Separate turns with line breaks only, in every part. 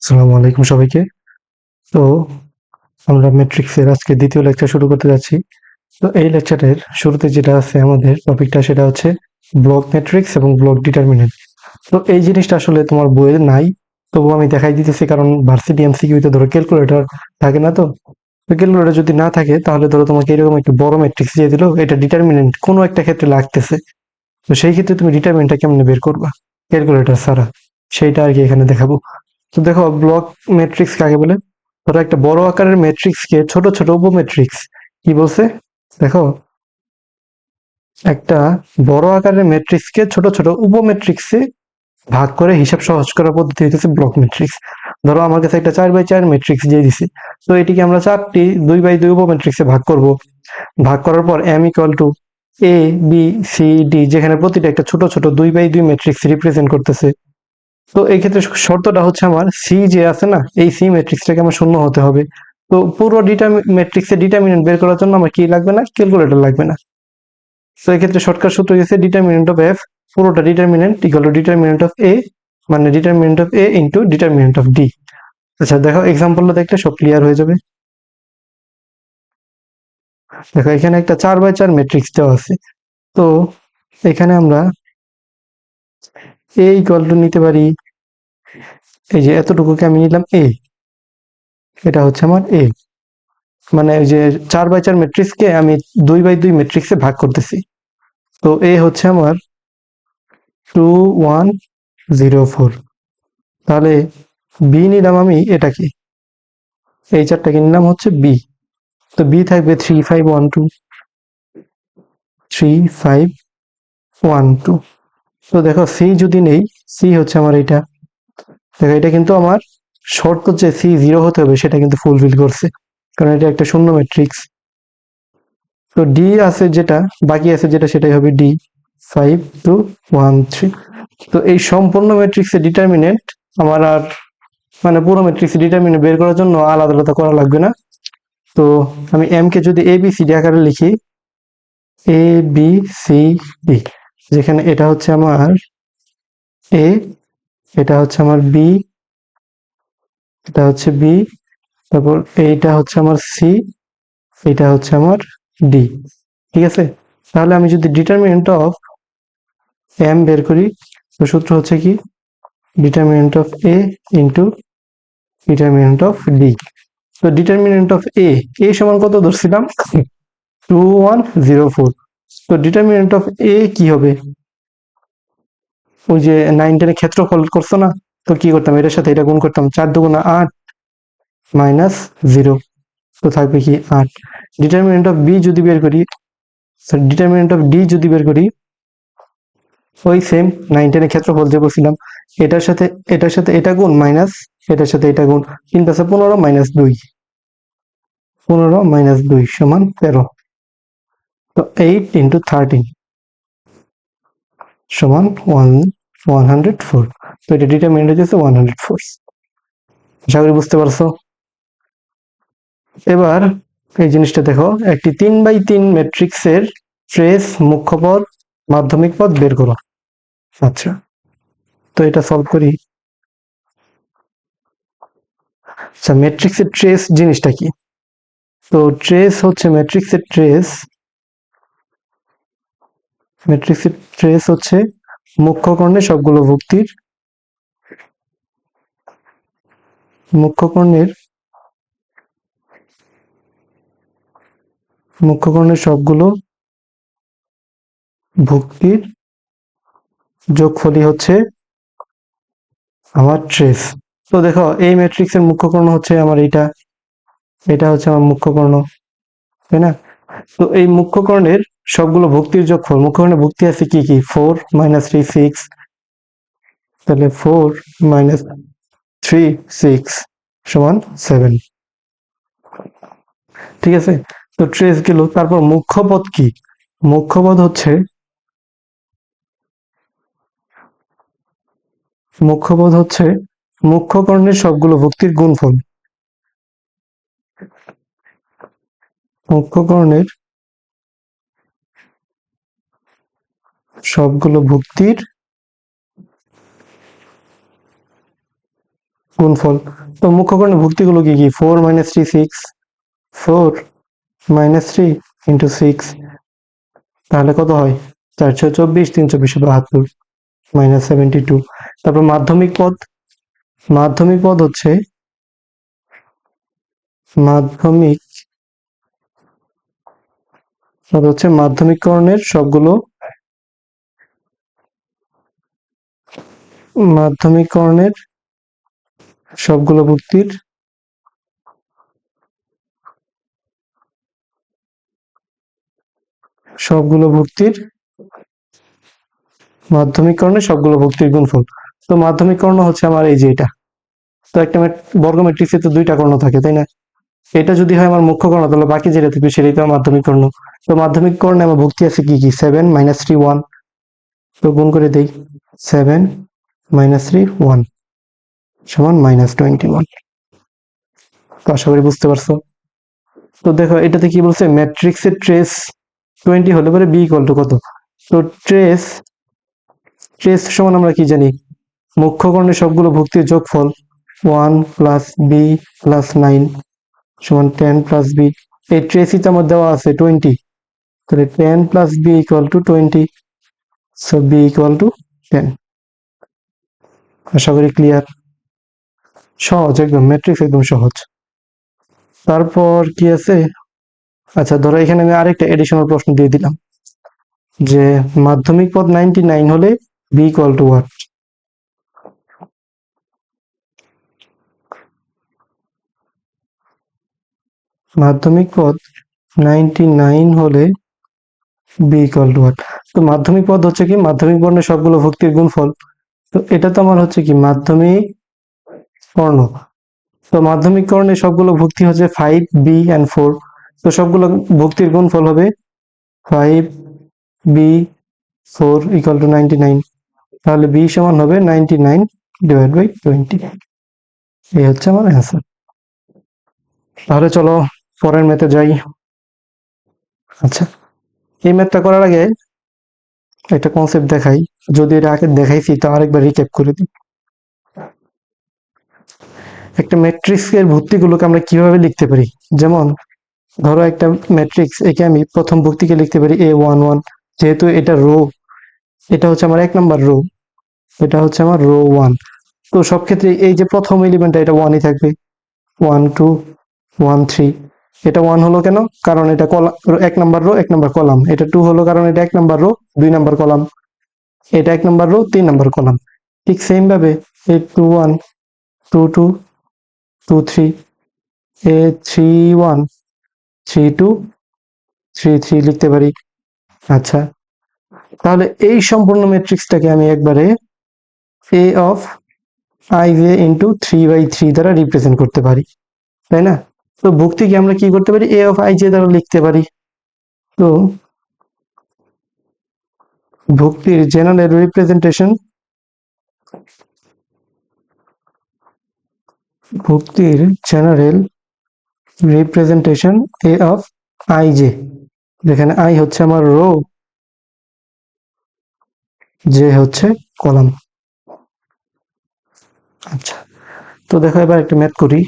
আসসালামু আলাইকুম সবাইকে। তো আমরা ম্যাট্রিক্সের আজকে দ্বিতীয় লেকচার শুরু করতে যাচ্ছি। তো এই লেকচারের শুরুতে যেটা আছে আমাদের টপিকটা সেটা হচ্ছে ব্লক ম্যাট্রিক্স এবং ব্লক ডিটারমিনেন্ট। তো এই জিনিসটা আসলে তোমার বইয়ে নাই, তবুও আমি দেখাই দিতেছি কারণ ভার্সিটি এমসিকিউতে ধরো ক্যালকুলেটর থাকে না। তো ক্যালকুলেটর যদি না থাকে তাহলে ধরো তোমাকে এরকম একটা বড় ম্যাট্রিক্স দিয়ে দিল, এটা ডিটারমিনেন্ট কোনো একটা ক্ষেত্রে লাগতেছে। তো সেই ক্ষেত্রে তুমি ডিটারমিনেন্টটা কেমনে বের করবা ক্যালকুলেটর ছাড়া, সেইটা আর কি এখানে দেখাবো। তো দেখো ব্লক ম্যাট্রিক্স কাকে বলে। ধরো একটা বড় আকারের ম্যাট্রিক্সকে ছোট ছোট উপম্যাট্রিক্স কি বলছে দেখো, একটা বড় আকারের ম্যাট্রিক্সকে ছোট ছোট উপম্যাট্রিক্সে ভাগ করে হিসাব সহজ করার পদ্ধতি হইতেছে ব্লক ম্যাট্রিক্স। ধরো আমার কাছে একটা 4x4 ম্যাট্রিক্স দিয়ে দিছি, তো এটিকে আমরা চারটি 2x2 উপম্যাট্রিক্সে ভাগ করব। ভাগ করার পর m equal to A B C D, যেখানে প্রতিটা একটা ছোট ছোট 2x2 ম্যাট্রিক্স রিপ্রেজেন্ট করতেছে। তো এই ক্ষেত্রে শর্তটা হচ্ছে আমার সি যে আছে না, এই সি ম্যাট্রিক্সটাকে আমার শূন্য হতে হবে। তো পুরো ম্যাট্রিক্সের ডিটারমিনেন্ট বের করার জন্য আমার কি লাগবে না, ক্যালকুলেটর লাগবে না। তো এই ক্ষেত্রে শর্টকাট সূত্র গেছে ডিটারমিনেন্ট অফ এফ, পুরোটা determinant equal to determinant of A, মানে determinant of A into determinant of D. আচ্ছা দেখো এক্সাম্পলটা দেখলে সব ক্লিয়ার হয়ে যাবে। দেখো এখানে একটা 4x4 ম্যাট্রিক্স দেওয়া আছে। তো এখানে আমরা এ ইকুয়াল টু নিতে পারি, এই যে এতটুকুকে আমি নিলাম এ, এটা হচ্ছে আমার এ। মানে ওই যে 4x4 ম্যাট্রিক্সকে আমি 2x2 ম্যাট্রিক্সে ভাগ করতেছি। তো এ হচ্ছে আমার 2104। তাহলে বি নিলাম আমি এটাকে, এই চারটাকে নিলাম হচ্ছে বি। তো বি থাকবে 3512, 3512। তো দেখো সি যদি নেই, সি হচ্ছে আমার এটা। দেখো এটা কিন্তু আমার শর্ত যে সি জিরো হতে হবে সেটা কিন্তু ফুলফিল করছে, কারণ এটা একটা শূন্য ম্যাট্রিক্স। তো ডি আছে যেটা, বাকি আছে যেটা, সেটাই হবে ডি 5213। তো এই সম্পূর্ণ ম্যাট্রিক্সের ডিটারমিনেন্ট আমার আর, মানে পুরো ম্যাট্রিক্সের ডিটারমিনেন্ট বের করার জন্য আলাদা আলাদা করা লাগবে না। তো আমি এম কে যদি এ বি সি ডি আকারে লিখি, এ বি সি ডি, যেখানে এটা হচ্ছে আমার এ, এটা হচ্ছে আমার বি, এটা হচ্ছে বি, তারপর এইটা হচ্ছে আমার সি, এটা হচ্ছে আমার ডি। ঠিক আছে, তাহলে আমি যদি ডিটারমিনেন্ট অফ এম বের করি, তো সূত্র হচ্ছে কি determinant of A into determinant of D. তো ডিটারমিনেন্ট অফ এ, এ সমান কত ধরছিলাম, 2104। তো ডিটারমিনেন্ট অফ এ কি হবে, ওই যে 9 10 ক্ষেত্রফল করছো না, তো কি করতাম, এটার সাথে এটা গুণ করতাম, 4 2 8 মাইনাস 0। তো থাকবে কি 8। ডিটারমিনেন্ট অফ বি যদি বের করি, ডিটারমিনেন্ট অফ ডি যদি বের করি, ওই সেম 9 10 ক্ষেত্রফল যে বলছিলাম, এটার সাথে এটার সাথে এটা গুণ মাইনাস এটার সাথে এটা গুণ, 3 + 15 -2, 15 - 2 সমান 13। তো 8 × 13 সমান 104। তো এটা ডিটারমিনেন্ট হচ্ছে 104। আশা করি বুঝতে পারছো। এবার এই জিনিসটা দেখো, একটি 3x3 ম্যাট্রিক্সের ট্রেস, মুখ্য পদ, মাধ্যমিক পদ বের করো। আচ্ছা, তো এটা সলভ করি। আচ্ছা, ম্যাট্রিক্সের ট্রেস জিনিসটা কি। তো ট্রেস হচ্ছে ম্যাট্রিক্সের ট্রেস হচ্ছে মুখ্য কর্ণের সবগুলো ভুক্তির, মুখ্য কর্ণের মুখ্য কর্ণের সবগুলো ভুক্তির যোগফলই হচ্ছে আমার ট্রেস। তো দেখো এই ম্যাট্রিক্সের মুখ্য কর্ণ হচ্ছে আমার এইটা, এটা হচ্ছে আমার মুখ্য কর্ণ, তাই না। তো এই মুখ্য কর্ণের সবগুলো ভুক্তির যোগফল, মুখ্য কর্ণের ভুক্তি আছে কি কি, 4 - 3 6, তাহলে 4 - 3 6 সমান 7। ঠিক আছে, তো ট্রেস গেল। তারপর মুখ্য পদ কি, মুখ্য পদ হচ্ছে মুখ্য কর্ণের সবগুলো ভুক্তির গুণফল, মুখ্য কর্ণের সবগুলো ভুক্তির গুণফল। তো মুখ্য করণের ভুক্তিগুলো কি কি? 4 - 3 6, 4 - 3 × 6, তাহলে কত হয়? 424, 372, -72। তারপর মাধ্যমিক পদ, মাধ্যমিক পদ হচ্ছে মাধ্যমিক পদ হচ্ছে মাধ্যমিক করণের সবগুলো, মাধ্যমিক করণের সবগুলো ভুক্তির সবগুলো ভুক্তির মাধ্যমিক করণের সবগুলো ভুক্তির গুণফল। তো মাধ্যমিক কর্ণ হচ্ছে আমার এই যে এটা। তো একটা বর্গ ম্যাট্রিক্সে তো দুইটা কর্ণ থাকে, তাই না? এটা যদি হয় আমার মুখ্য কর্ণ, তাহলে বাকি যেটা থাকবে সেটাই তো আমার মাধ্যমিক কর্ণ। তো মাধ্যমিক কর্ণে আমার ভুক্তি আছে কি কি? 7 - 3 1। তো গুণ করে দেই, 7 - 3 1 সমান -21। তো আশা করি বুঝতে পারছো। তো দেখো এটাতে কি বলছে, ম্যাট্রিক্সের ট্রেস 20 হলে পরে বি ইকুয়াল টু কত? তো ট্রেস ট্রেস সমান আমরা কি জানি? মুখ্য কর্ণের সবগুলো ভুক্তির যোগফল 1 + b + 9 সমান 10 + b। এই ট্রেসই তো আমার দেওয়া আছে 20, তাহলে 10 + b = 20, সো b = 10। আশা করি ক্লিয়ার। সহজ একদম, ম্যাট্রিক্স একদম সহজ। তারপর কি আছে? আচ্ছা ধরো এখানে আমি আরেকটা এডিশনাল প্রশ্ন দিয়ে দিলাম যে মাধ্যমিক পদ 99 হলে b = what? মাধ্যমিক পদ 99 হলে b = what? তো মাধ্যমিক পদ হচ্ছে কি? মাধ্যমিক বর্ণের সবগুলো ভুক্তির গুণফল। তো এটা তো আমার হচ্ছে কি মাধ্যমিক কর্ণ। তো মাধ্যমিক কর্ণের সবগুলো ভুক্তি হচ্ছে 5 b and 4। তো সবগুলো ভুক্তির গুণফল হবে 5 b 4 = 99। তাহলে b সমান হবে 99/20। এই হচ্ছে আমার অ্যান্সার। তাহলে চলো পরের ম্যাথে যাই। আচ্ছা, এই ম্যাথটা করার আগে একটা কনসেপ্ট দেখাই। যদি এটা আগে দেখাইছি তো আরেকবার রিক্যাপ করে দিই। একটা ম্যাট্রিক্সের ভুক্তিগুলোকে আমরা কিভাবে লিখতে পারি? যেমন ধরো একটা ম্যাট্রিক্স, একে আমি প্রথম ভুক্তিকে লিখতে পারি A11, যেহেতু এটা রো, এটা হচ্ছে আমার 1 নাম্বার রো, এটা হচ্ছে আমার রো 1। তো সব ক্ষেত্রে এই যে প্রথম এলিমেন্টটা এটা 1ই থাকবে, 1 2 1 3। এটা 1 হলো কেন? কারণ এটা column, 1 number row 1 number column. এটা 2 হলো কারণ এটা 1 নাম্বার রো 2 নাম্বার কলাম। এটা 1 নাম্বার রো 3 নাম্বার কলাম। ঠিক সেম ভাবে A21 22 23, A31 32 33 লিখতে পারি। আচ্ছা, তাহলে এই সম্পূর্ণ ম্যাট্রিক্সটাকে আমি একবারে a of ij into 3/3 দ্বারা রিপ্রেজেন্ট করতে পারি, তাই না? তো ভুক্তিকে আমরা কি করতে পারি? a of ij দ্বারা লিখতে পারি। তো ভুক্তির জেনারেল রিপ্রেজেন্টেশন, ভুক্তির general representation a of ij, যেখানে i হচ্ছে আমার রো, j হচ্ছে কলাম। আচ্ছা, তো দেখো এবার একটা ম্যাথ করি।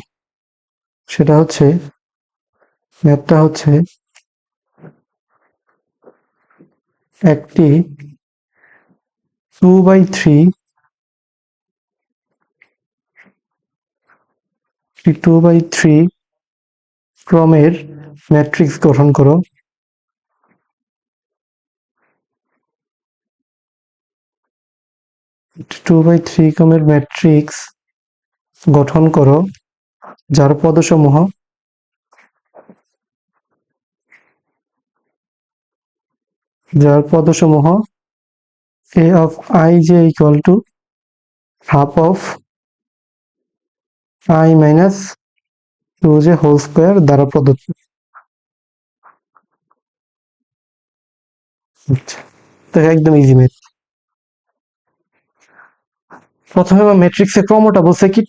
সেটা হচ্ছে, ম্যাথটা হচ্ছে একটি 2/3 2/3 ক্রমের ম্যাট্রিক্স গঠন করো। 2/3 ক্রমের ম্যাট্রিক্স গঠন করো যার পদসমূহ a of ij equal to half of I minus 2j whole square দ্বারা প্রদত্ত। আচ্ছা, তো একদম ইজি ম্যাথ। প্রথমে আমার ম্যাট্রিক্সের ক্রমটা বলছে কি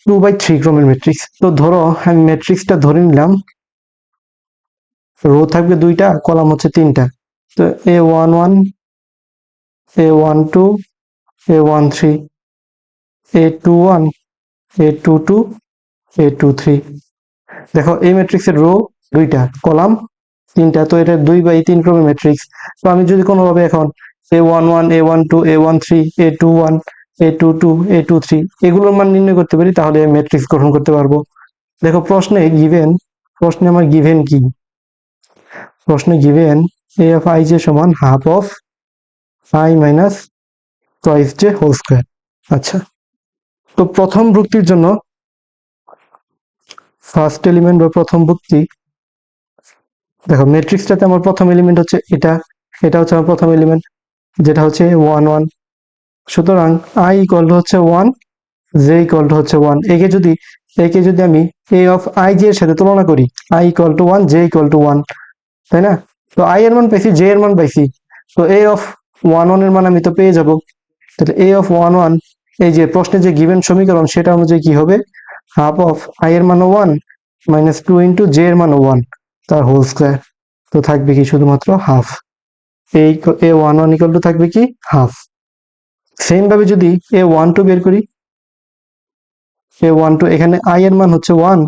2/3 ক্রমের ম্যাট্রিক্স। তো ধরো আমি ম্যাট্রিক্সটা ধরে নিলাম, রো থাকবে 2টা, কলাম হচ্ছে 3টা। তো A11 A12 A13 A21 A22 A23। দেখো এই ম্যাট্রিক্সের রো দুইটা, কলাম তিনটা, তো এটা 2/3 ক্রমের ম্যাট্রিক্স। তো আমি যদি কোনোভাবে এখন A11 A12 A13 A21 A22 A23 এগুলোর মান নির্ণয় করতে পারি, তাহলে ম্যাট্রিক্স গঠন করতে পারবো। দেখো প্রশ্নে আমার গিভেন কি? প্রশ্নে given a of I j সমান half of I minus twice j whole square. আচ্ছা, তো প্রথম ভুক্তির জন্য ফার্স্ট এলিমেন্ট বা প্রথম ভুক্তি, দেখো ম্যাট্রিক্সটাতে আমার প্রথম এলিমেন্ট হচ্ছে এটা, এটা হচ্ছে আমার প্রথম এলিমেন্ট যেটা হচ্ছে 1 1। সুতরাং I ইকুয়াল টু হচ্ছে 1, j ইকুয়াল টু হচ্ছে 1। একে যদি আমি a অফ I j এর সাথে তুলনা করি, I equal to 1 j equal to 1, তাই না? তো I এর মান পাইছি, j এর মান পাইছি, তো a অফ 1 1 এর মান আমি তো পেয়ে যাব। তাহলে a অফ 1 1, এই যে প্রশ্নে যে গিভেন সমীকরণ সেটা অনুযায়ী কি হবে, হাফ অফ I এর মান 1 মাইনাস 2 ইন্টু j এর মান 1 তার হোল স্কয়ার। তো থাকবে কি শুধুমাত্র হাফ, এই A11 ইকুয়াল টু থাকবে কি হাফ। সেম ভাবে যদি A12 বের করি, A12 এখানে I এর মান হচ্ছে 1,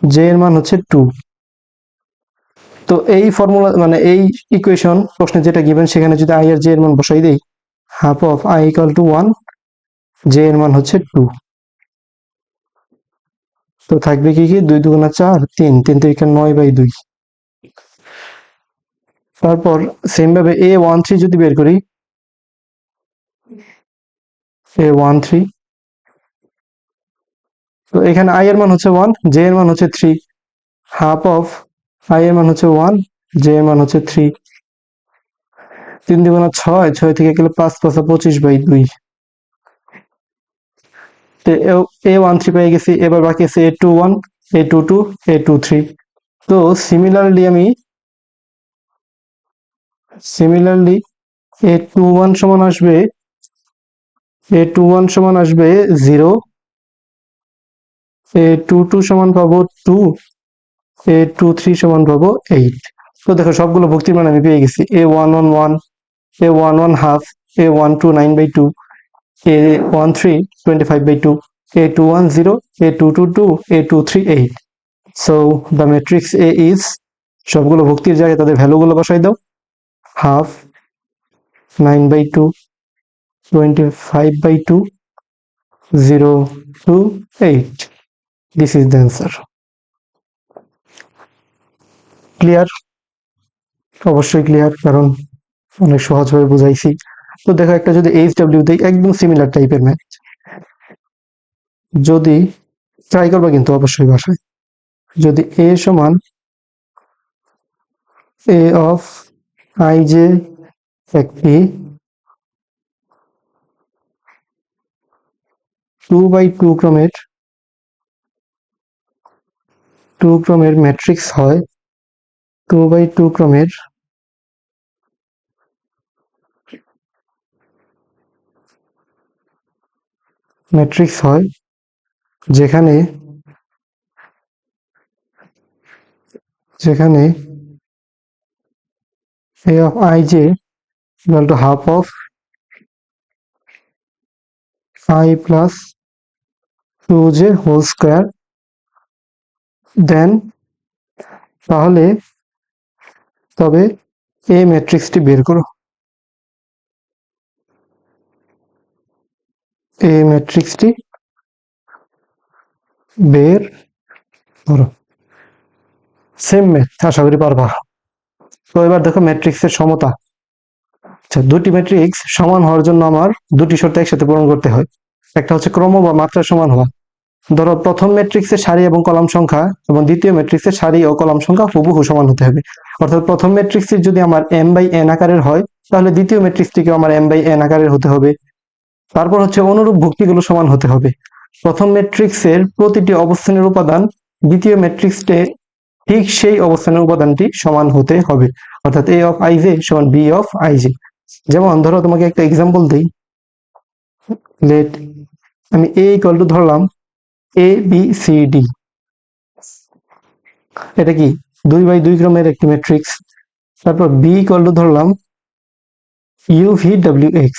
j এর মান হচ্ছে 2। তো এই ফর্মুলা মানে এই ইকুয়েশন প্রশ্নে যেটা গিভেন সেখানে যদি I আর j এর মান বসাই দেই, half of I equal to 1, j এর মান হচ্ছে 2। তো থাকবে কি 2 2 4 3 3 3 9/2। তারপর সেম ভাবে A13 যদি বের করি, A13, তো এখানে I এর মান হচ্ছে 1, j এর মান হচ্ছে 3, হাফ অফ I এর মান হচ্ছে 1, j এর মান হচ্ছে 3। 3 2 6, 6 থেকে গেলে 5 5 25/2। A13 পেয়ে গেছি, এবার বাকি আছে A21 A22 A23। তো সিমিলারলি A21 সমান আসবে, A21 সমান আসবে 0, A22 সমান পাবো 2, A23 সমান পাবো 8। তো দেখো সবগুলো ভুক্তির মান আমি পেয়ে গেছি। A11 1, A11 half, A12 9/2, A13 25/2, A21 0, A22 2, A23 8। So the matrix A is, সবগুলো ভুক্তির জায়গায় তাদের ভ্যালুগুলো বসাই দাও, half, 9/2, 25/2, 0 2 8। This is the answer. Clear? অবশ্যই ক্লিয়ার, কারণ অনেক সহজভাবে বুঝাইছি। তো দেখো একটা যদি HW দেই, একদম সিমিলার টাইপের ম্যাথ, যদি ট্রাই করবা কিন্তু অবশ্যই বাসায়। যদি A সমান A অফ I j একটি 2/2 ক্রমের ম্যাট্রিক্স হয়, 2/2 ক্রমের ম্যাট্রিক্স হয়, যেখানে A of I j equal to half of I plus 2j whole square, then তাহলে তবে এই ম্যাট্রিক্সটি বের করো। এই ম্যাট্রিক্সটি বের করো। সেম ম্যাথ, আশা করি পারবা। তো এবার দেখো ম্যাট্রিক্সের সমতা। আচ্ছা, দুটি ম্যাট্রিক্স সমান হওয়ার জন্য আমার দুটি শর্ত একসাথে পূরণ করতে হয়। একটা হচ্ছে ক্রম বা মাত্রা সমান হওয়া। ধরো প্রথম ম্যাট্রিক্সের সারি এবং কলাম সংখ্যা এবং দ্বিতীয় ম্যাট্রিক্সের সারি ও কলাম সংখ্যা হুবহু সমান হতে হবে। অর্থাৎ প্রথম ম্যাট্রিক্সটি যদি আমার m/n আকারের হয়, তাহলে দ্বিতীয় ম্যাট্রিক্সটিকে আমার m/n আকারের হতে হবে। তারপর হচ্ছে অনুরূপ ভুক্তিগুলো সমান হতে হবে। প্রথম ম্যাট্রিক্সের প্রতিটি অবস্থানের উপাদান দ্বিতীয় ম্যাট্রিক্সে ঠিক সেই অবস্থানের উপাদানটি সমান হতে হবে। অর্থাৎ A of I j সমান B of I j। যেমন ধরো তোমাকে একটা এক্সাম্পল দিই, লেট আমি A ইকুয়াল টু ধরলাম ABCD, এটা কি 2/2 ক্রমের একটি ম্যাট্রিক্স। তারপর B ইকুয়াল টু ধরলাম UVWX,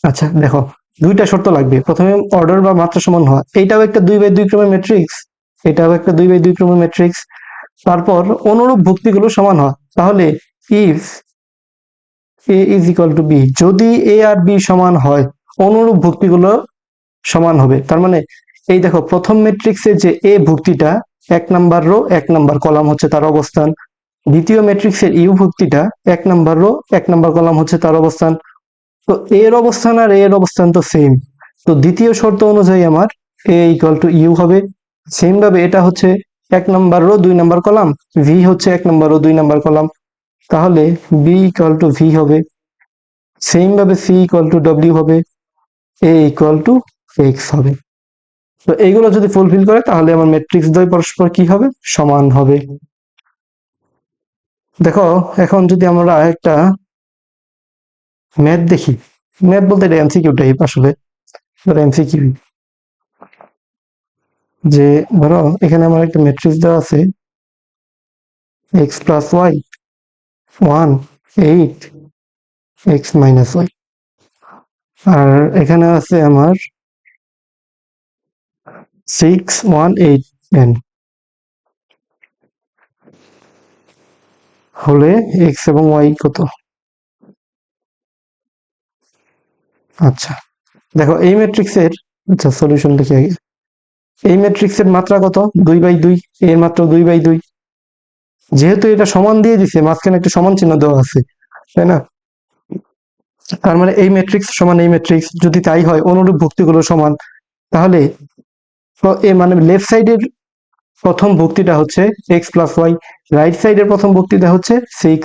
আচ্ছা দেখো, দুইটা শর্ত লাগবে। প্রথমে অর্ডার বা মাত্রা সমান হওয়া, এইটাও একটা 2/2 ক্রমের ম্যাট্রিক্স, এটাও একটা 2/2 ক্রমের ম্যাট্রিক্স। তারপর অনুরূপ ভুক্তিগুলো সমান হয়। তাহলে if A is equal to B, যদি এ আর বি সমান হয়, অনুরূপ ভুক্তিগুলো সমান হবে। তার মানে এই দেখো, প্রথম ম্যাট্রিক্সের যে এ ভুক্তিটা, 1 নাম্বার রো 1 নাম্বার কলাম হচ্ছে তার অবস্থান। দ্বিতীয় ম্যাট্রিক্সের ইউ ভুক্তিটা 1 নাম্বার রো 1 নাম্বার কলাম হচ্ছে তার অবস্থান। তো এর অবস্থান আর এর অবস্থান তো সেম। তো দ্বিতীয় শর্ত অনুযায়ী আমার এ ইকুয়াল টু ইউ হবে। সেম ভাবে এটা হচ্ছে 1 number rho 2 number column, V হচ্ছে 1 নাম্বার রো 2 নাম্বার কলাম, তাহলে বি ইকুয়াল টু ভি হবে। সেম ভাবে সি ইকুয়াল টু ডব্লিউ হবে, এ ইকুয়াল টু এক্স হবে। তো এইগুলো যদি ফুলফিল করে তাহলে আমার ম্যাট্রিক্স দ্বয় পরস্পর কি হবে, সমান হবে। দেখো, এখন যদি আমরা একটা ম্যাথ দেখি, ম্যাথ বলতে এটা এমসিকিউ টাইপ আসলে, এমসিকিউ, যে ধরো এখানে আমার একটা ম্যাট্রিক্স দেওয়া আছে, X plus Y 1 8 X minus Y, আর এখানে আছে আমার 6 1 8 10, হলে এক্স এবং ওয়াই কত? আচ্ছা দেখো, এই ম্যাট্রিক্সের, আচ্ছা সলিউশন লিখি আগে। এই ম্যাট্রিক্সের মাত্রা কত? 2/2, এর মাত্রা 2/2। যেহেতু এটা সমান দিয়ে দিছে, মাঝখানে একটা সমান চিহ্ন দেওয়া আছে, তাই না? তার মানে এই ম্যাট্রিক্স সমান এই ম্যাট্রিক্স, যদি তাই হয় অনুরূপ ভুক্তিগুলো সমান, তাহলে এ মানে লেফট সাইডের প্রথম ভুক্তিটা হচ্ছে এক্স প্লাস ওয়াই, রাইট সাইডের প্রথম ভুক্তিটা হচ্ছে 6।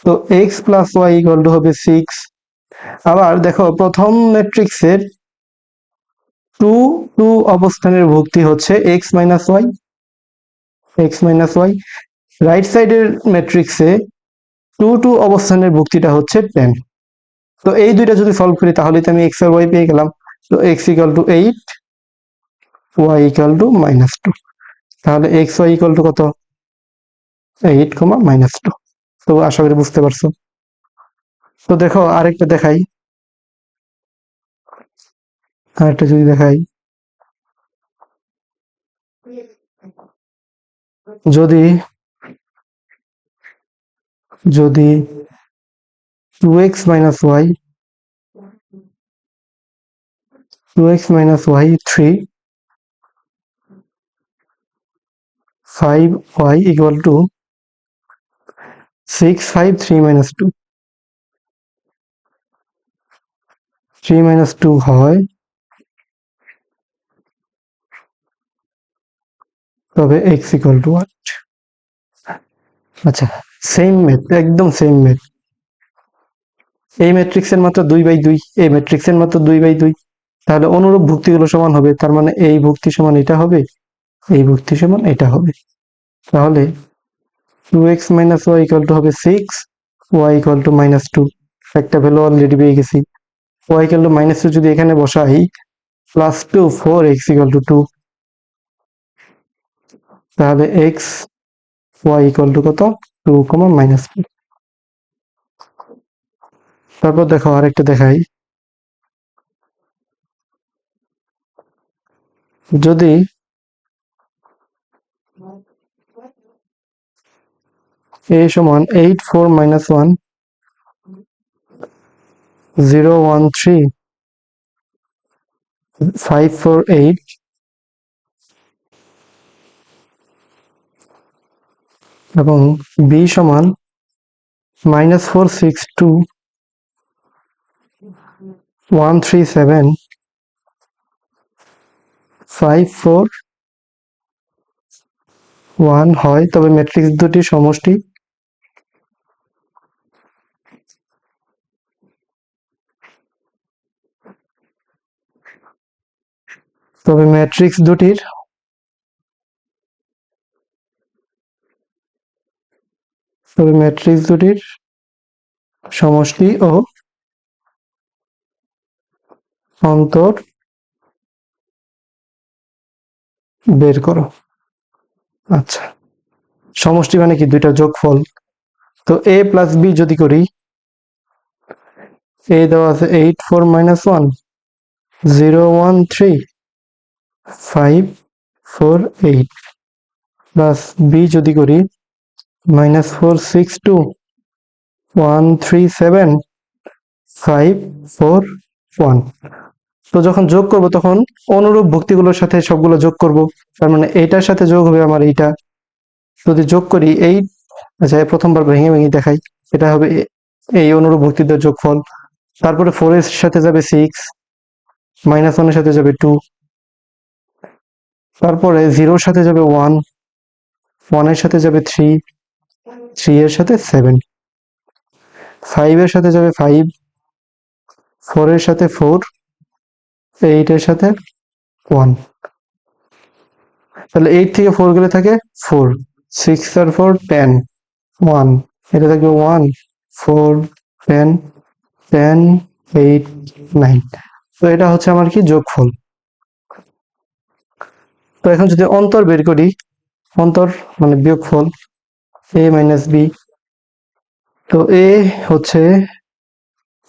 তো x plus y equal to হবে 6। আবার দেখো, প্রথম ম্যাট্রিক্সের 2 অবস্থানের ভুক্তি হচ্ছে x minus y, x minus y. Right সাইডের ম্যাট্রিক্সে 2 অবস্থানের ভুক্তিটা হচ্ছে 10। তো এই দুইটা যদি সলভ করি তাহলে তো আমি এক্স আর ওয়াই পেয়ে গেলাম। তো x equal to 8, y equal to -2। তাহলে এক্স ওয়াই ইকুয়াল টু কত? 8, -2। তো আশা করি বুঝতে পারছো। তো দেখো আরেকটা দেখাই, আরেকটা যদি দেখাই, যদি যদি 2x - y 3 5y equal to 6 5 3 - 2, 3 - 2 হয়, তবে x ইকুয়াল টু 8। আচ্ছা, সেম ম্যাথ, একদম সেম ম্যাথ। এই ম্যাট্রিক্সের মাত্র 2/2, এই ম্যাট্রিক্সের মাত্র 2/2, তাহলে অনুরূপ ভুক্তিগুলো সমান হবে। তার মানে এই ভুক্তি সমান এটা হবে, এই ভুক্তি সমান এটা হবে। তাহলে 2x - y ইকুয়াল টু হবে 6, y ইকুয়াল টু -2। একটা ভ্যালু অলরেডি পেয়ে গেছি। y ইকুয়াল টু -2 যদি এখানে বসাই, +2 4x ইকুয়াল টু 2, তাহলে x y ইকুয়াল টু কত? 2, -2। তারপর দেখো আরেকটা দেখাই, যদি a সমান 8 4 - 1 0 1 3 5 4 8, এবং b সমান -4 6 2 1 3 7 5 4 1 হয়, তবে ম্যাট্রিক্স দুটি সমষ্টি, তবে ম্যাট্রিক্স দুটির সমষ্টি ও অন্তর বের করো। আচ্ছা, সমষ্টি মানে কি? দুইটা যোগফল। তো a প্লাস বি যদি করি, এ দেওয়া আছে 8 4 minus 1 0 1 3 5 4 8 প্লাস বি যদি করি -4 6 2 1 3 7 5 4 1। তো যখন যোগ করব তখন অনুরূপ ভুক্তিগুলোর সাথে সবগুলো যোগ করব, তার মানে এইটার সাথে যোগ হবে আমার এইটা। যদি যোগ করি 8, আচ্ছা প্রথমবার ভেঙে ভেঙে দেখাই, এটা হবে এই অনুরূপ ভুক্তিদের যোগফল। তারপরে 4 এর সাথে যাবে 6, -1 এর সাথে যাবে 2, তারপরে 0 এর সাথে যাবে 1, 1 এর সাথে যাবে 3, 3 এর সাথে 7, 5 এর সাথে যাবে 5, 4 এর সাথে 4, 8 এর সাথে 1। তাহলে 8 থেকে 4 গেলে থাকে 4, 6 আর 4 10, 1, এটা থাকবে 1 4 10 10 8 9। তো এটা হচ্ছে আমার কি যোগফল। তো এখন যদি অন্তর বের করি, অন্তর মানে বিয়োগফল a মাইনাস b, তো a হচ্ছে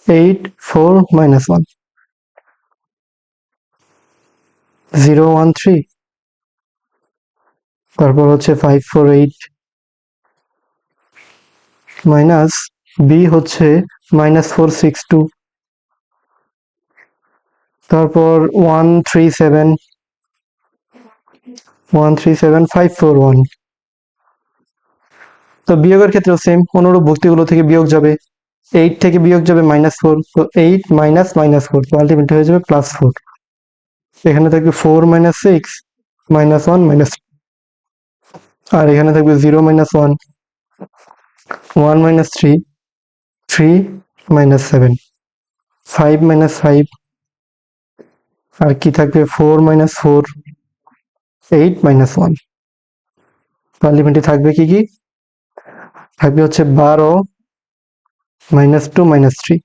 8 4 minus 1 0 1 3, তারপর হচ্ছে 5 4 8 মাইনাস b হচ্ছে -4 6 2, তারপর 1 3 7 1 3 7 5 4 1। তো বিয়োগের ক্ষেত্রেও সেম, অনুরূপ ভুক্তিগুলো থেকে বিয়োগ যাবে, 8 থেকে বিয়োগ যাবে -4, তো 8 মাইনাস -4, তো আলটিমেটলি হয়ে যাবে +4। এখানে থাকবে 4 6 -1 মাইনাস, আর এখানে থাকবে 0 -1 1 3 3 7 5 5, আর কি থাকবে 4 4 8 -1। আলটিমেটলি থাকবে কি কি, থাকবে হচ্ছে 12 -2 -3,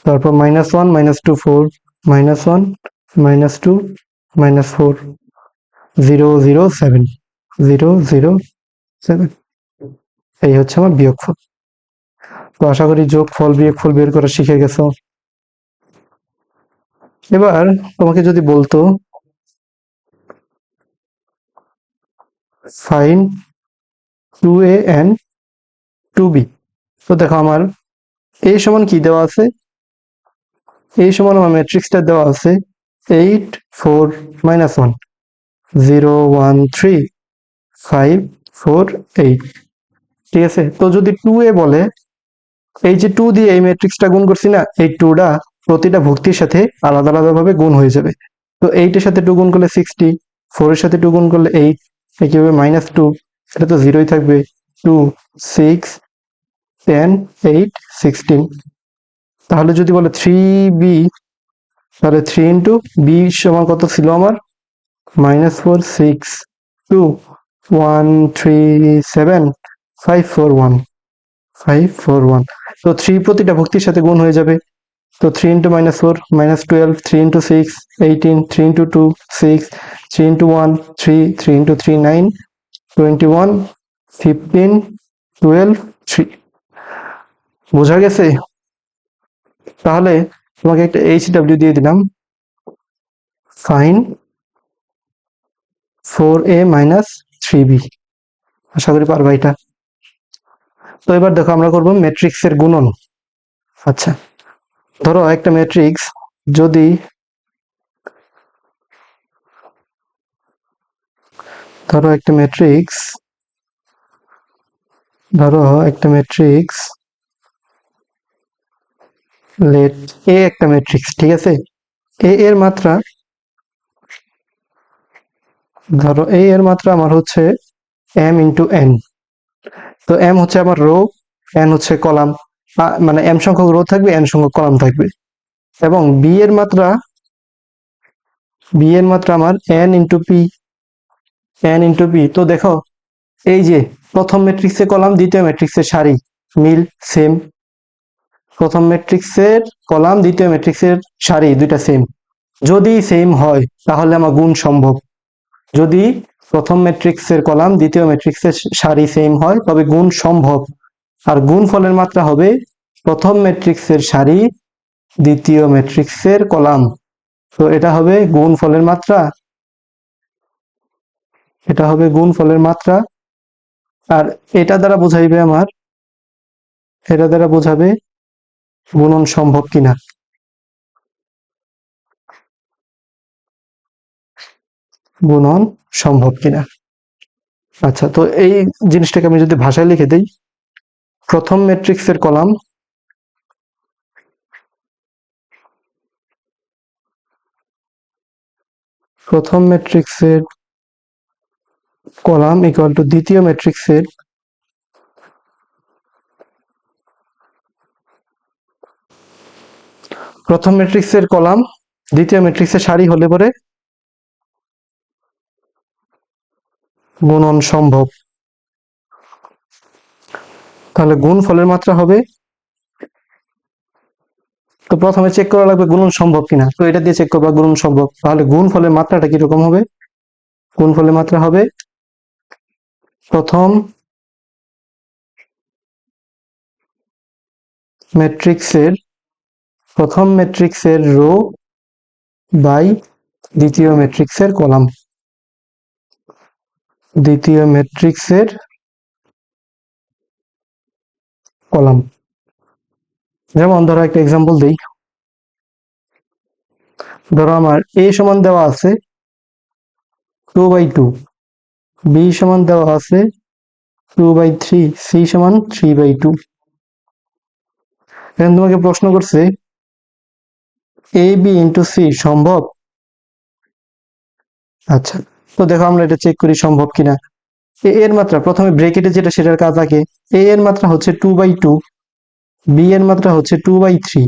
তারপর -1 -2 4 -1 -2 -4 0 0 7 0 0 7। এই হচ্ছে আমার বিয়োগফল। তো আশা করি যোগফল বিয়োগফল বের করা শিখে গেছো। এবার তোমাকে যদি বলতো ফাইন্ড 2a and 2b, তো দেখো আমার a সমান কি দেওয়া আছে, a সমান আমার ম্যাট্রিক্সটা দেওয়া আছে 8 4 -1 0 1 3 5 4 8, ঠিক আছে। তো যদি 2a বলে, এই যে 2 দিয়ে এই ম্যাট্রিক্সটা গুণ করছি না, এই 2টা প্রতিটা ভুক্তির সাথে আলাদা আলাদা ভাবে গুণ হয়ে যাবে। তো 8 এর সাথে 2 গুণ করলে 60, 4 এর সাথে 2 গুণ করলে 8, কি হবে -2, এটা তো জিরোই থাকবে, 2 6 10 8 16। তাহলে যদি বলে 3b, তাহলে 3 ইন্টু b সমান কত ছিল আমার, -4 6 2 1 3 7 5 4 1 5 4 1। তো 3 প্রতিটা ভুক্তির সাথে গুণ হয়ে যাবে। তো 3 into -4 -12, 3 into 6 18, 3 into 2 6, 3 into 1 3, 3 into 3 9, 21 15 12 3। বোঝা গেছে? তাহলে তোমাকে একটা HW দিয়ে দিলাম, ফাইন 4a মাইনাস 3b। আশা করি পারবা এটা। তো এবার দেখো আমরা করব ম্যাট্রিক্সের গুণন। আচ্ছা, ধরো একটা ম্যাট্রিক্স যদি ধরো একটা ম্যাট্রিক্স লেট এ একটা ম্যাট্রিক্স, ঠিক আছে। এ এর মাত্রা, ধরো এ এর মাত্রা আমার হচ্ছে m ইন্টু n। তো m হচ্ছে আমার রো, n হচ্ছে কলাম, মানে m সংখ্যক রো থাকবে, n সংখ্যক কলাম থাকবে। এবং b এর মাত্রা আমার n ইন্টু p। তো দেখো এই যে প্রথম ম্যাট্রিক্সের কলাম, দ্বিতীয় ম্যাট্রিক্সের সারি মিল সেম, প্রথম ম্যাট্রিক্সের কলাম দ্বিতীয় ম্যাট্রিক্সের সারি দুইটা সেম। যদি সেম হয় তাহলে আমার গুণ সম্ভব। যদি প্রথম ম্যাট্রিক্সের কলাম দ্বিতীয় ম্যাট্রিক্সের সারি সেম হয় তবে গুণ সম্ভব। আর গুণ ফলের মাত্রা হবে প্রথম ম্যাট্রিক্সের সারি দ্বিতীয় ম্যাট্রিক্সের কলাম। তো এটা হবে গুণফলের মাত্রা, এটা হবে গুণফলের মাত্রা। আর এটা দ্বারা বোঝাইবে আমার, এটা দ্বারা বোঝাবে গুণন সম্ভব কিনা, গুণন সম্ভব কিনা। আচ্ছা, তো এই জিনিসটাকে আমি যদি ভাষায় লিখে দিই, প্রথম ম্যাট্রিক্সের কলাম, প্রথম ম্যাট্রিক্সের কলাম ইকুয়াল টু দ্বিতীয় ম্যাট্রিক্সের, প্রথম ম্যাট্রিক্সের কলাম দ্বিতীয় ম্যাট্রিক্সের সারি হলে পরে গুণন সম্ভব। তাহলে গুণফলের মাত্রা হবে, তো প্রথমে চেক করা লাগবে গুণন সম্ভব কিনা, তো এটা দিয়ে চেক করবা গুণন সম্ভব। তাহলে গুণফলের মাত্রাটা কিরকম হবে, গুণফলের মাত্রা হবে প্রথম ম্যাট্রিক্সের, প্রথম ম্যাট্রিক্সের রো বাই দ্বিতীয় ম্যাট্রিক্সের কলাম, দ্বিতীয় ম্যাট্রিক্সের কলাম। যেমন ধরো একটা এক্সাম্পল দিই, ধরো আমার এ সমান দেওয়া আছে 2/2, বি সমান দেওয়া আছে 2/3, সি সমান 3/2। এখন তোমাকে প্রশ্ন করছে এ বি ইন্টু সি সম্ভব। আচ্ছা, তো দেখো আমরা এটা চেক করি সম্ভব কিনা। এ এর মাত্রা প্রথমে ব্রেকেটে যেটা সেটার কাজ আগে, এ এর মাত্রা হচ্ছে 2/2, বি এর মাত্রা হচ্ছে 2/3।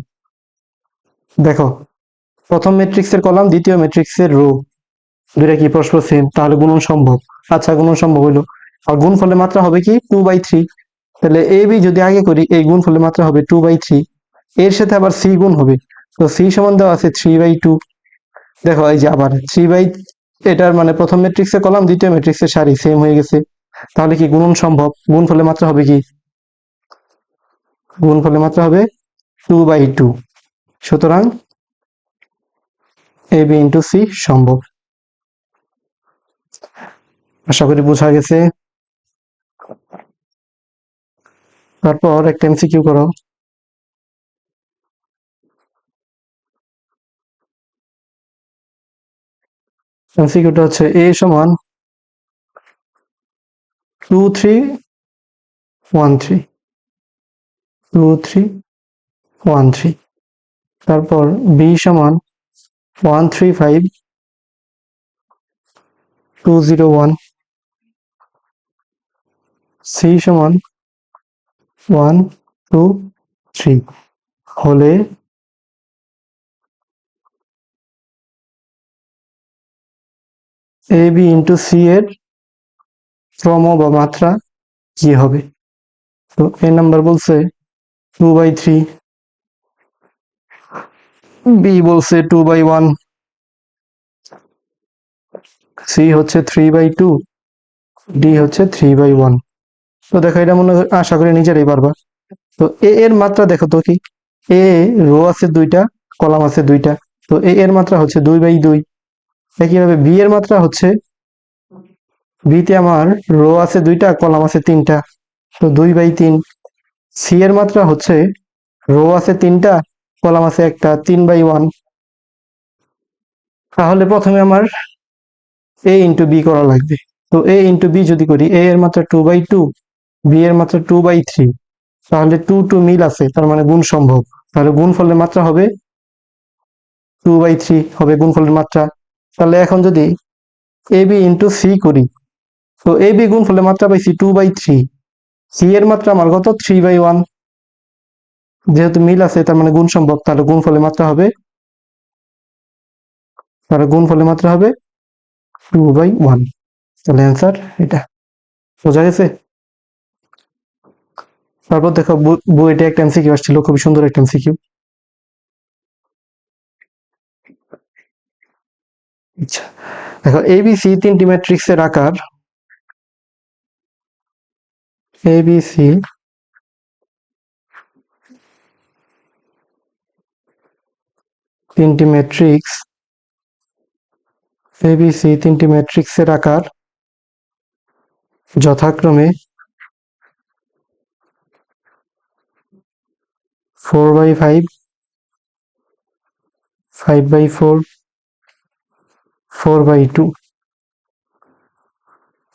দেখো প্রথম ম্যাট্রিক্সের কলাম দ্বিতীয় ম্যাট্রিক্সের রো, দুইটা কি পরস্পর সেম, তাহলে গুণন সম্ভব। আচ্ছা, গুণন সম্ভব হইলো, আর গুণফলের মাত্রা হবে কি 2/3। তাহলে এ বি যদি আগে করি, এই গুণফলের মাত্রা হবে 2/3, এর সাথে আবার সি গুণ হবে, তো সি সমান দেওয়া আছে 3/2। দেখো এই যে আবার 3 এটার মানে প্রথম ম্যাট্রিক্সের কলাম দ্বিতীয় ম্যাট্রিক্সের সারি সেম হয়ে গেছে। তাহলে কি গুণন সম্ভব, গুণফলের মাত্রা হবে কি, গুণফলের মাত্রা হবে 2/2। সুতরাং এ বি ইন্টু সি সম্ভব। আশা করি বোঝা গেছে। তারপর একটা এমসিকিউ করো। এমসিকিউটা হচ্ছে এ সমান 2 3 1 3, 2 3 1 3, তারপর বি সমান 1 3 5 2 0 1, সি সমান 1 2 3 হলে এ বি ইন্টু সি এর ক্রম বা মাত্রা কি হবে। তো এ নাম্বার বলছে 2/3, বি বলছে 2/1, সি হচ্ছে 3/2, ডি হচ্ছে 3/1। তো দেখো এটা মনে হয় আশা করি নিজেরাই পারবা। তো এ এর মাত্রা দেখো তো কি, এ রো আছে দুইটা, কলাম আছে দুইটা, তো এ এর মাত্রা হচ্ছে 2/2। একইভাবে বি এর মাত্রা হচ্ছে, বিতে আমার রো আছে দুইটা, কলাম আছে তিনটা, তো 2/3। সি এর মাত্রা হচ্ছে রো আছে তিনটা, কলাম আছে একটা, 3/1। তাহলে প্রথমে আমার এ ইন্টু বি করা লাগবে। তো এ ইন্টু বি যদি করি, এ এর মাত্রা 2/2, বি এর মাত্রা 2/3, তাহলে 2 মিল আছে, তার মানে গুণ সম্ভব। তাহলে গুণফলের মাত্রা হবে 2/3 হবে গুণফলের মাত্রা। তাহলে এখন যদি এ বি ইন্টু সি করি, তো এ বি গুণফলের মাত্রা পাইছি 2/3, সি এর মাত্রা আমার কত 3/1, যেহেতু মিল আছে তার মানে গুণ সম্ভব, তাহলে গুণফলের মাত্রা হবে, তাহলে গুণফলের মাত্রা হবে 2/1। তাহলে অ্যান্সার এটা। বোঝা গেছে। তারপর দেখো বইটা একটা এমসিকিউ আসছিল, খুবই সুন্দর একটা এমসিকিউ। আচ্ছা, দেখো এবিসি তিনটি ম্যাট্রিক্সের আকার, এবিসি তিনটি ম্যাট্রিক্স এবিসি, তিনটি ম্যাট্রিক্সের আকার যথাক্রমে 4/5, 5/4, 4/2।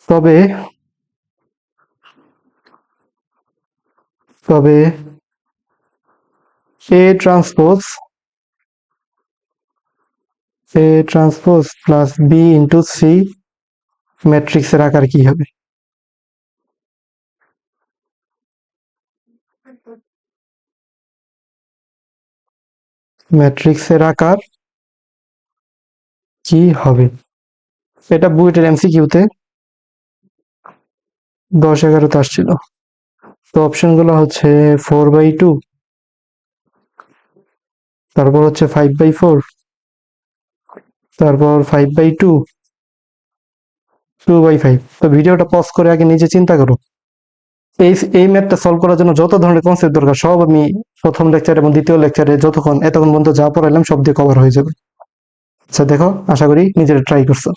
তবে তবে A transpose plus B into C ম্যাট্রিক্সের আকার কি হবে? ম্যাট্রিক্সের আকার কি হবে? এটা বুয়েটের এমসিকিউতে 10-11তে আসছিল। তো অপশনগুলো হচ্ছে 4/2, তারপর হচ্ছে 5/4, তারপর 5/2, 2/5। তো ভিডিওটা পজ করে আগে নিজে চিন্তা করো। এই ম্যাথটা সলভ করার জন্য যত ধরনের কনসেপ্ট দরকার সব আমি প্রথম লেকচার এবং দ্বিতীয় লেকচারে এতক্ষণ পর্যন্ত যা পড়াইলাম সব দিয়ে কভার হয়ে যাবে। আচ্ছা দেখো, আশা করি নিজেরা ট্রাই করছো।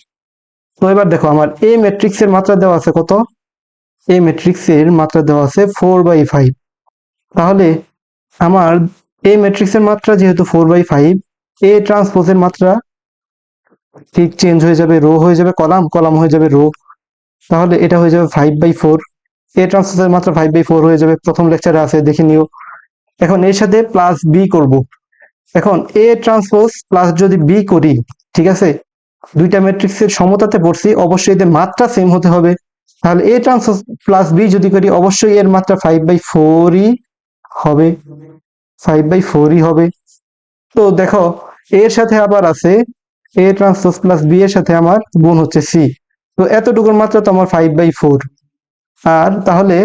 তো এবার দেখো, আমার এই ম্যাট্রিক্সের মাত্রা দেওয়া আছে কত? এই ম্যাট্রিক্সের মাত্রা দেওয়া আছে 4/5। তাহলে আমার এই ম্যাট্রিক্সের মাত্রা যেহেতু 4/5, এ ট্রান্সপোজের মাত্রা ঠিক চেঞ্জ হয়ে যাবে, রো হয়ে যাবে কলাম, কলাম হয়ে যাবে রো। তাহলে এটা হয়ে যাবে 5/4। এ ট্রান্সপোজের মাত্রা 5/4 হয়ে যাবে, প্রথম লেকচারে আছে দেখে নিও। এখন এর সাথে প্লাস বি করব। এখন এ ট্রান্সপোজ প্লাস যদি বি করি, ঠিক আছে, দুইটা ম্যাট্রিক্সের সমতাতে পড়ছি, অবশ্যই এদের মাত্রা সেম হতে হবে। তাহলে এ ট্রান্সপোজ প্লাস বি যদি করি, অবশ্যই এর মাত্রা 5/4ই হবে, 5/4ই হবে। তো দেখো, এর সাথে আবার আছে এ ট্রান্সপোজ প্লাস বি এর সাথে আমার গুণ হচ্ছে সি। তো এতটুকুর মাত্রা তো আমার 5/4। আর তাহলে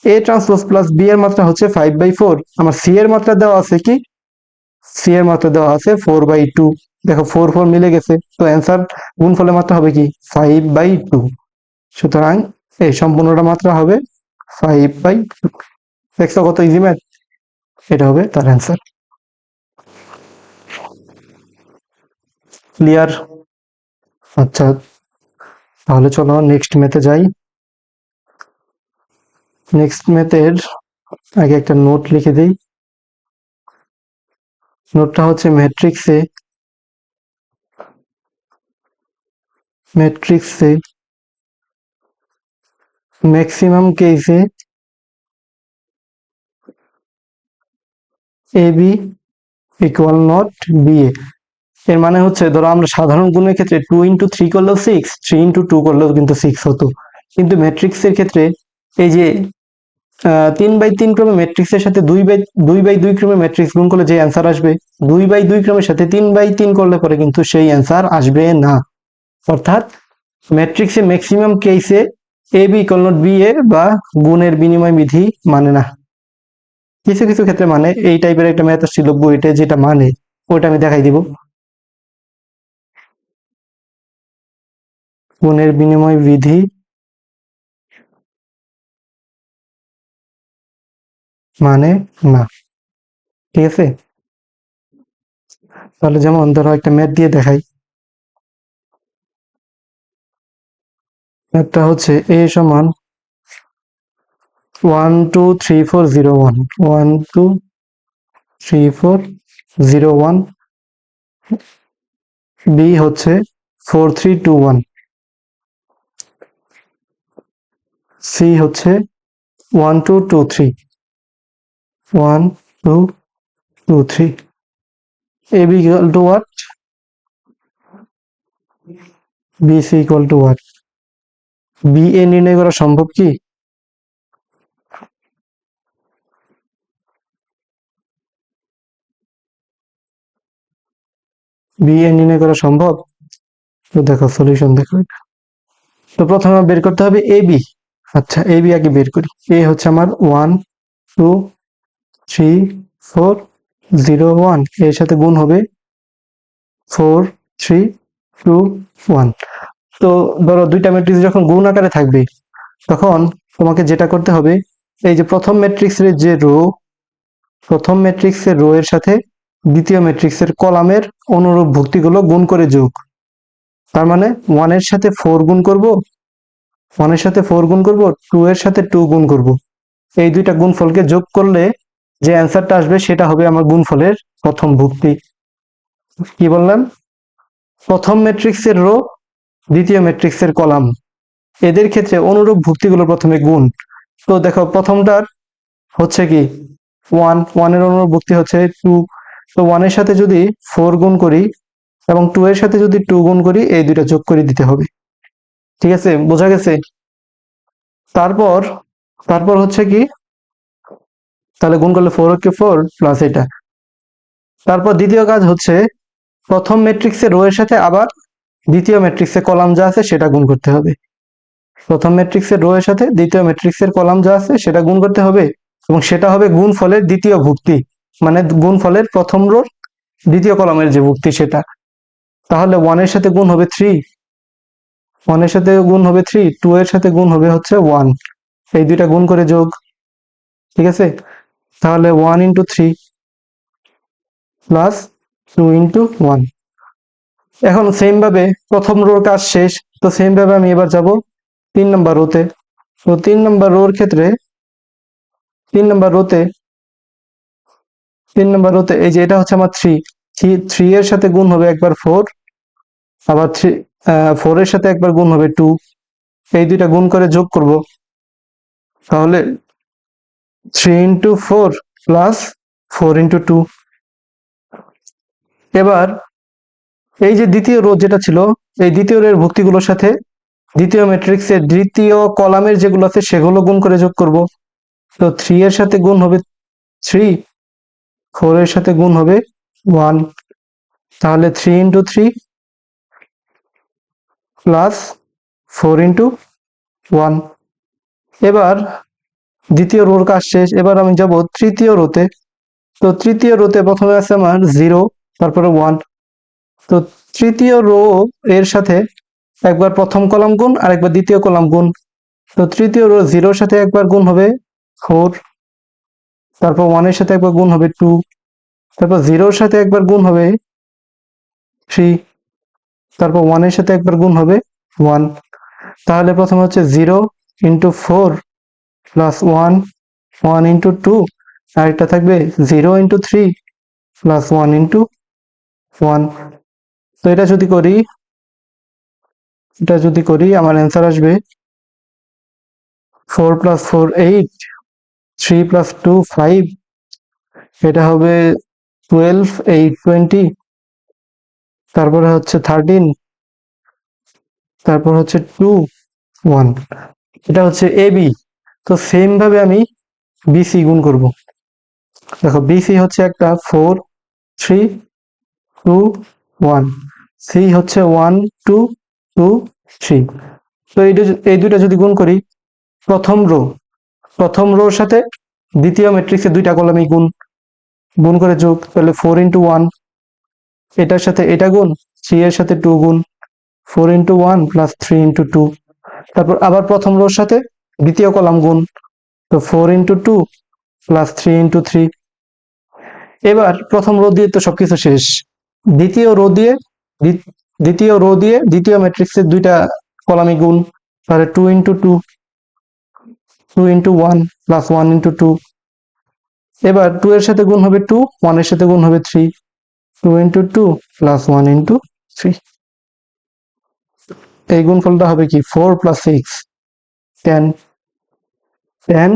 এ ট্রান্সপোজ প্লাস বি এর মাত্রা হচ্ছে 5/4। আমার সি এর মাত্রা দেওয়া আছে কি? সি এর মাত্রা দেওয়া আছে 4/2। দেখো 4 মিলে গেছে, তো অ্যান্সার গুণফলের মাত্রা হবে কি? 5/2। সুতরাং এই সম্পূর্ণটা মাত্রা হবে 5/2। দেখছো কত ইজি ম্যাথ? এটা হবে তার অ্যান্সার। ক্লিয়ার? আচ্ছা, তাহলে চলো নেক্সট ম্যাথে যাই। নেক্সট ম্যাথের আগে একটা নোট লিখে দিই। নোটটা হচ্ছে ম্যাট্রিক্সে ম্যাক্সিমাম কেসে এ B equal not B A. এর মানে হচ্ছে, ধরো আমরা সাধারণ গুণের ক্ষেত্রে 2 × 3 করলেও 6, 3 × 2 করলেও কিন্তু 6 হতো, কিন্তু ম্যাট্রিক্সের ক্ষেত্রে এই যে 3/3 ক্রমে ম্যাট্রিক্সের সাথে 2/2 ক্রমে ম্যাট্রিক্স গুণ করলে যে অ্যান্সার আসবে, 2/2 ক্রমের সাথে 3/3 করলে পরে কিন্তু সেই অ্যান্সার আসবে না। অর্থাৎ ম্যাট্রিক্সে ম্যাক্সিমাম কেসে এ B equal not B A বা গুণের বিনিময় বিধি মানে না। কিছু কিছু ক্ষেত্রে মানে, এই টাইপের একটা ম্যাথ ছিল বইটা যেটা মানে, ওইটা আমি দেখাই দিব। গুণের বিনিময় বিধি মানে না, ঠিক আছে। তাহলে যেমন ধরো একটা ম্যাথ দিয়ে দেখাই। ম্যাথটা হচ্ছে এ সমান 1 2 3 4 0 1, 1 2 3 4 0 1, বি হচ্ছে 4 3 2 1, সি হচ্ছে 1 2 2 3, 1 2 2 3। A B equal to what? B C equal to what? B A নির্ণয় করা সম্ভব কি? বি এ নির্ণয় করা সম্ভব? তো দেখো সলিউশন দেখো। তো প্রথমে বের করতে হবে এ বি। আচ্ছা, এ বি আগে বের করি। এ হচ্ছে আমার 1 2 3 4 0 1, এর সাথে গুণ হবে 4 3 2 1। তো ধরো দুইটা ম্যাট্রিক্স যখন গুণ আকারে থাকবে, তখন তোমাকে যেটা করতে হবে, এই যে প্রথম ম্যাট্রিক্সের রো এর সাথে দ্বিতীয় ম্যাট্রিক্সের কলামের অনুরূপ ভুক্তিগুলো গুণ করে যোগ। তার মানে 1 এর সাথে 4 গুণ করব, 1 এর সাথে 4 গুণ করব, 2 এর সাথে 2 গুণ করব। এই দুইটা গুণফলকে যোগ করলে যে অ্যান্সারটা আসবে সেটা হবে আমার গুণফলের প্রথম ভুক্তি। কি বললাম? প্রথম ম্যাট্রিক্সের রো, দ্বিতীয় ম্যাট্রিক্সের কলাম, এদের ক্ষেত্রে অনুরূপ ভুক্তিগুলো প্রথমে গুণ। তো দেখো প্রথমটার হচ্ছে কি 1, 1 এর অনুরূপ ভুক্তি হচ্ছে 2। তো 1 এর সাথে যদি 4 গুণ করি এবং 2 এর সাথে যদি 2 গুণ করি, এই দুইটা যোগ করে দিতে হবে। ঠিক আছে, বোঝা গেছে? তারপর তারপর হচ্ছে কি, তাহলে গুণ করলে 4 কে 4 প্লাস এটা। তারপর দ্বিতীয় কাজ হচ্ছে প্রথম ম্যাট্রিক্সের রো এর সাথে আবার দ্বিতীয় ম্যাট্রিক্সের কলাম যা আছে সেটা গুণ করতে হবে। প্রথম ম্যাট্রিক্সের রো এর সাথে দ্বিতীয় ম্যাট্রিক্সের কলাম যা আছে সেটা গুণ করতে হবে, এবং সেটা হবে গুণফলের দ্বিতীয় ভুক্তি, মানে গুণফলের প্রথম রোর দ্বিতীয় কলামের যে ভুক্তি সেটা। তাহলে 1 এর সাথে গুণ হবে 3, 1 এর সাথে গুণ হবে 3, 2 এর সাথে গুণ হবে হচ্ছে 1। এই দুইটা গুণ করে যোগ। ঠিক আছে, তাহলে 1 ইন্টু 3 প্লাস 2 ইন্টু 1। এখন সেম ভাবে প্রথম রোর কাজ শেষ। তো সেম ভাবে আমি এবার যাব 3 নম্বর রোতে। তো 3 নম্বর রোর ক্ষেত্রে 3 নম্বর রোতে 3 নম্বর রোতে এই যে এটা হচ্ছে আমার 3, 3 এর সাথে গুণ হবে একবার 4, আবার 4 এর সাথে একবার গুণ হবে 2। এই দুইটা গুণ করে যোগ করব। তাহলে 3 ইন্টু 4 প্লাস 4 ইন্টু 2। এবার এই যে দ্বিতীয় রো যেটা ছিল, এই দ্বিতীয় রোর ভুক্তিগুলোর সাথে দ্বিতীয় ম্যাট্রিক্সের দ্বিতীয় কলামের যেগুলো আছে সেগুলো গুণ করে যোগ করব। তো 3 এর সাথে গুণ হবে 3, 4 এর সাথে গুণ হবে 1। তাহলে 3 ইন্টু 3 প্লাস 4 ইন্টু 1। এবার দ্বিতীয় রোর কাজ শেষ। এবার আমি যাব তৃতীয় রোতে। তো তৃতীয় রোতে প্রথমে আছে আমার 0, তারপরে 1। তো তৃতীয় রো এর সাথে একবার প্রথম কলাম গুণ আর একবার দ্বিতীয় কলাম গুণ। তো তৃতীয় রো 0 এর সাথে একবার গুণ হবে 4, তারপর 1 এর সাথে একবার গুণ হবে 2, তারপর 0 এর সাথে একবার গুণ হবে 3, তারপর 1 এর সাথে একবার গুণ হবে 1। তাহলে প্রথমে হচ্ছে 0 ইন্টু 4 প্লাস 1, 1 ইন্টু 2, আর একটা থাকবে 0 ইন্টু 3 প্লাস 1 ইন্টু 1। তো এটা যদি করি আমার অ্যান্সার আসবে 4 প্লাস 4 8, 3 প্লাস 2 5, এটা হবে 12, 8 20, তারপরে হচ্ছে 13, তারপর হচ্ছে 2 1। এটা হচ্ছে এ বি। তো সেম ভাবে আমি বিসি গুণ করব। দেখো বিসি হচ্ছে একটা 4 3 2 1, সি হচ্ছে 1 2 2 3। তো এই দুইটা যদি গুণ করি, প্রথম রোর সাথে দ্বিতীয় ম্যাট্রিক্সের দুইটা কলামই গুণ করে যোগ, তাহলে 4 ইন্টু 1, এটার সাথে এটা গুণ, 3 এর সাথে 2 গুণ, 4 ইন্টু 1 প্লাস 3 ইন্টু 2। তারপর আবার প্রথম রোর সাথে দ্বিতীয় কলাম গুণ, তো 4 ইন্টু 2 প্লাস 3 ইন্টু 3। এবার প্রথম রো দিয়ে তো সবকিছু শেষ। দ্বিতীয় রো দিয়ে দ্বিতীয় ম্যাট্রিক্সের দুইটা কলামই গুণ, তাহলে 2 ইন্টু 2, 2 ইন্টু 1 প্লাস 1 ইন্টু 2। এবার 2 এর সাথে গুণ হবে 2, 1 এর সাথে গুণ হবে 3, 2 ইন্টু 2 প্লাস 1 ইন্টু 3। এই গুণফলটা হবে কি 4 প্লাস 6 10, 10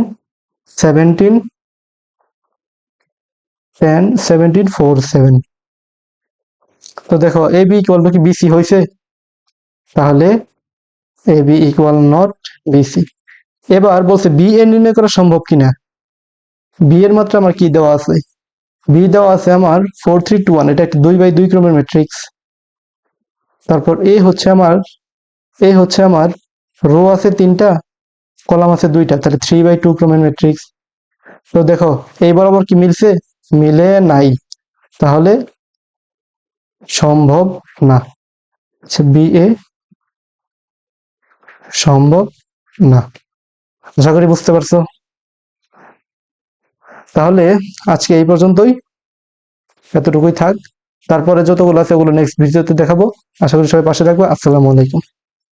17, 10 17 4 7। তো দেখো এ বি ইকুয়াল টু কি বিসি হয়েছে? তাহলে এ বি ইকুয়াল নট বিসি। এবার বলছে বি এর নির্ণয় করা সম্ভব কিনা। বি এর মাত্রা আমার কি দেওয়া আছে? বি দেওয়া আছে আমার 4 3 2 1, এটা একটা 2 বাই 2 ক্রমের ম্যাট্রিক্স। তারপর এ হচ্ছে আমার রো আছে 3টা, কলাম আছে 2টা, তাহলে 3/2 ক্রমের ম্যাট্রিক্স। তো দেখো এই বরাবর কি মিলছে? মিলে নাই, তাহলে সম্ভব না। আচ্ছা, বি এ সম্ভব না। আশা করি বুঝতে পারছো। তাহলে আজকে এই পর্যন্তই। এতটুকুই থাক। তারপরে যতগুলো আছে ওগুলো নেক্সট ভিডিওতে দেখাবো। আশা করি সবাই পাশে থাকবে। আসসালামু আলাইকুম।